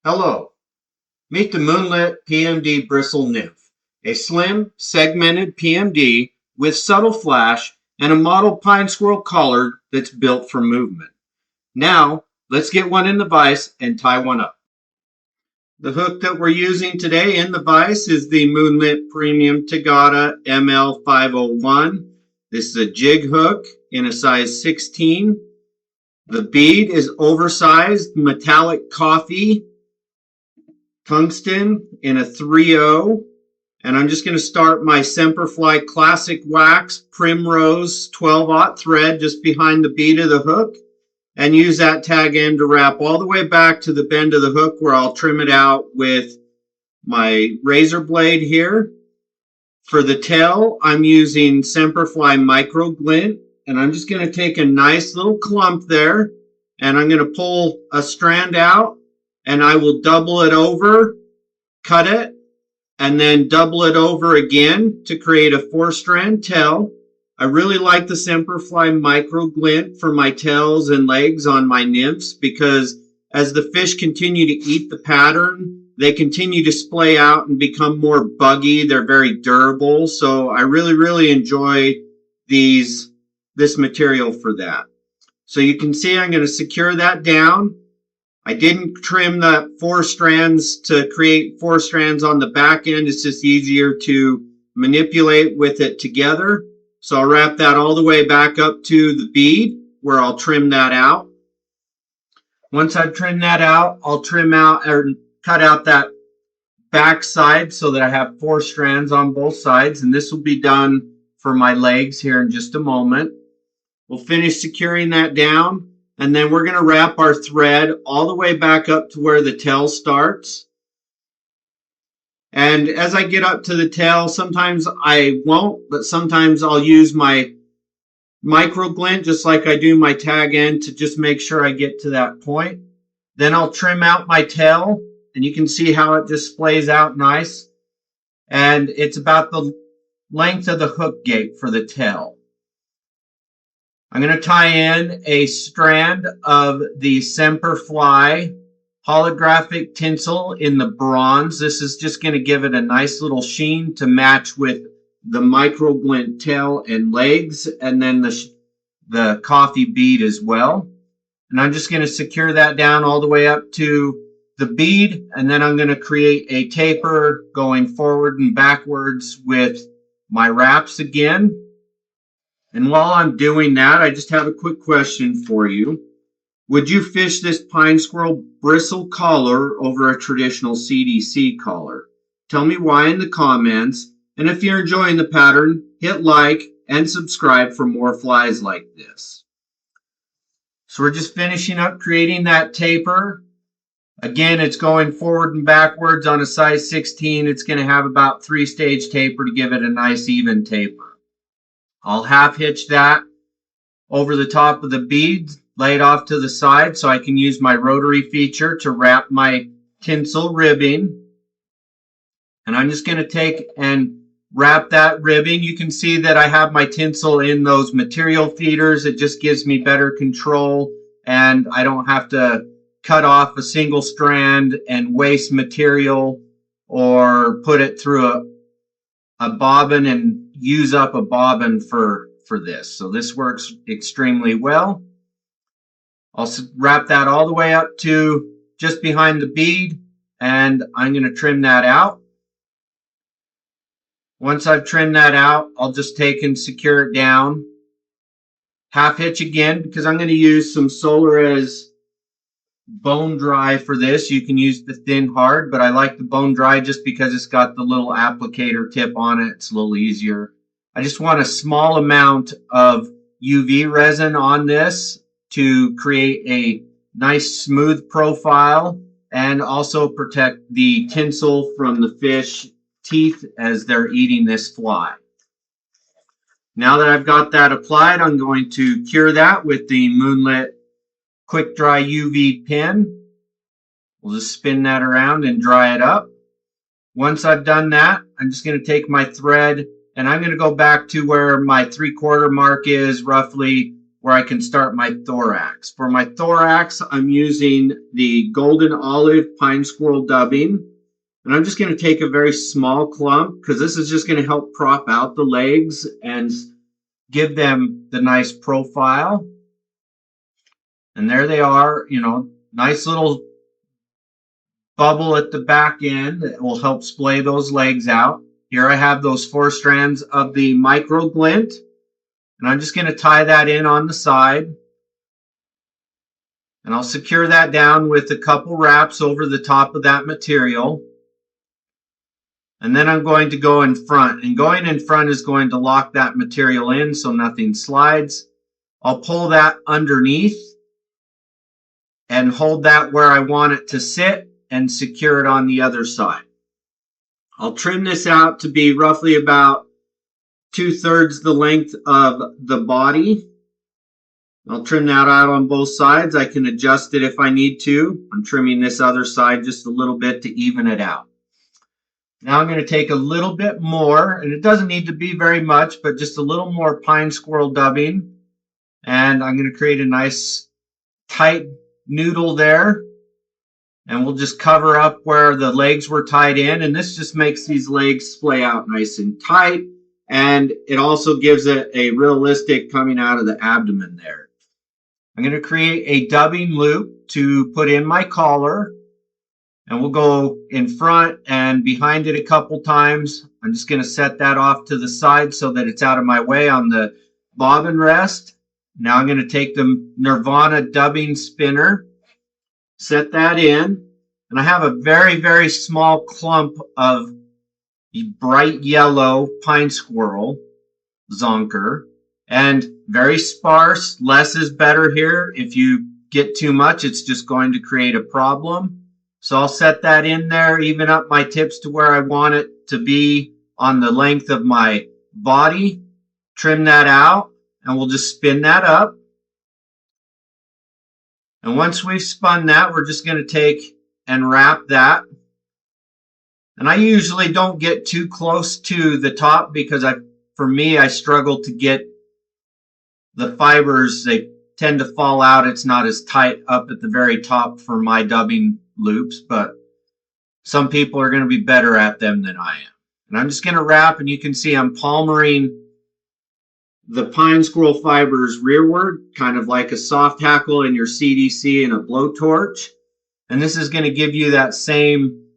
Hello, meet the Moonlit PMD Bristle Nymph, a slim, segmented PMD with subtle flash and a mottled pine squirrel collar that's built for movement. Now, let's get one in the vise and tie one up. The hook that we're using today in the vise is the Moonlit Premium Tagata ML501. This is a jig hook in a size 16. The bead is oversized metallic coffee tungsten in a 3/0, and I'm just going to start my Semperfli Classic Wax Primrose 12/0 thread just behind the bead of the hook and use that tag end to wrap all the way back to the bend of the hook where I'll trim it out with my razor blade here. For the tail, I'm using Semperfli Micro Glint, and I'm just going to take a nice little clump there and I'm going to pull a strand out, and I will double it over, cut it, and then double it over again to create a 4-strand tail. I really like the Semperfli Micro Glint for my tails and legs on my nymphs because as the fish continue to eat the pattern, they continue to splay out and become more buggy. They're very durable, so I really enjoy this material for that. So you can see I'm going to secure that down. I didn't trim the 4 strands to create 4 strands on the back end. It's just easier to manipulate with it together. So I'll wrap that all the way back up to the bead where I'll trim that out. Once I've trimmed that out, I'll trim out or cut out that back side so that I have 4 strands on both sides. And this will be done for my legs here in just a moment. We'll finish securing that down. And then we're going to wrap our thread all the way back up to where the tail starts. And as I get up to the tail, sometimes I won't, but sometimes I'll use my micro glint just like I do my tag end to just make sure I get to that point. Then I'll trim out my tail, and you can see how it just splays out nice. And it's about the length of the hook gate for the tail. I'm going to tie in a strand of the Semperfli Holographic Tinsel in the bronze. This is just going to give it a nice little sheen to match with the micro glint tail and legs, and then the coffee bead as well. And I'm just going to secure that down all the way up to the bead, and then I'm going to create a taper going forward and backwards with my wraps again. And while I'm doing that, I just have a quick question for you. Would you fish this pine squirrel bristle collar over a traditional CDC collar? Tell me why in the comments. And if you're enjoying the pattern, hit like and subscribe for more flies like this. So we're just finishing up creating that taper. Again, it's going forward and backwards on a size 16. It's going to have about 3-stage taper to give it a nice even taper. I'll half hitch that over the top of the bead, lay it off to the side so I can use my rotary feature to wrap my tinsel ribbing. And I'm just going to take and wrap that ribbing. You can see that I have my tinsel in those material feeders. It just gives me better control, and I don't have to cut off a single strand and waste material or put it through a bobbin and use up a bobbin for this. So this works extremely well. I'll wrap that all the way up to just behind the bead, and I'm going to trim that out. Once I've trimmed that out, I'll just take and secure it down. Half hitch again because I'm going to use some Solares bone dry for this. You can use the thin hard, but I like the bone dry just because it's got the little applicator tip on it. It's a little easier. I just want a small amount of UV resin on this to create a nice smooth profile and also protect the tinsel from the fish teeth as they're eating this fly. Now that I've got that applied, I'm going to cure that with the Moonlit Quick Dry UV pen. We'll just spin that around and dry it up. Once I've done that, I'm just going to take my thread and I'm going to go back to where my 3/4 mark is, roughly where I can start my thorax. For my thorax, I'm using the golden olive pine squirrel dubbing. And I'm just going to take a very small clump because this is just going to help prop out the legs and give them the nice profile. And there they are, you know, nice little bubble at the back end that will help splay those legs out. Here I have those 4 strands of the micro glint. And I'm just going to tie that in on the side. And I'll secure that down with a couple wraps over the top of that material. And then I'm going to go in front. And going in front is going to lock that material in so nothing slides. I'll pull that underneath and hold that where I want it to sit and secure it on the other side. I'll trim this out to be roughly about 2/3 the length of the body. I'll trim that out on both sides. I can adjust it if I need to. I'm trimming this other side just a little bit to even it out. Now I'm going to take a little bit more, and it doesn't need to be very much, but just a little more pine squirrel dubbing. And I'm going to create a nice tight noodle there. And we'll just cover up where the legs were tied in. And this just makes these legs splay out nice and tight. And it also gives it a realistic coming out of the abdomen there. I'm going to create a dubbing loop to put in my collar. And we'll go in front and behind it a couple times. I'm just going to set that off to the side so that it's out of my way on the bobbin rest. Now I'm going to take the Nirvana dubbing spinner, set that in, and I have a very, very small clump of bright yellow pine squirrel, Zonker, and very sparse. Less is better here. If you get too much, it's just going to create a problem. So I'll set that in there, even up my tips to where I want it to be on the length of my body. Trim that out, and we'll just spin that up. And once we've spun that, we're just going to take and wrap that. And I usually don't get too close to the top because for me, I struggle to get the fibers. They tend to fall out. It's not as tight up at the very top for my dubbing loops, but some people are going to be better at them than I am. And I'm just going to wrap, and you can see I'm palmering the pine squirrel fibers rearward, kind of like a soft hackle in your CDC and a blowtorch. And this is going to give you that same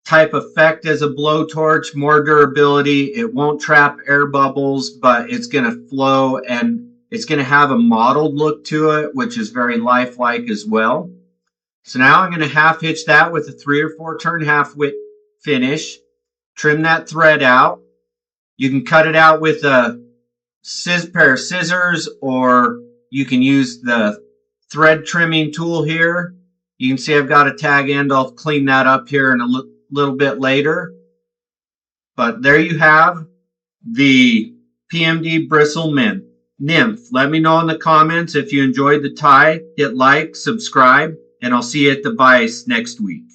type effect as a blowtorch, more durability. It won't trap air bubbles, but it's going to flow, and it's going to have a mottled look to it, which is very lifelike as well. So now I'm going to half hitch that with a 3 or 4 turn half width finish. Trim that thread out. You can cut it out with a pair of scissors, or you can use the thread trimming tool here. You can see I've got a tag end. I'll clean that up here in a little bit later. But there you have the PMD Bristle Nymph. Let me know in the comments if you enjoyed the tie. Hit like, subscribe, and I'll see you at the vise next week.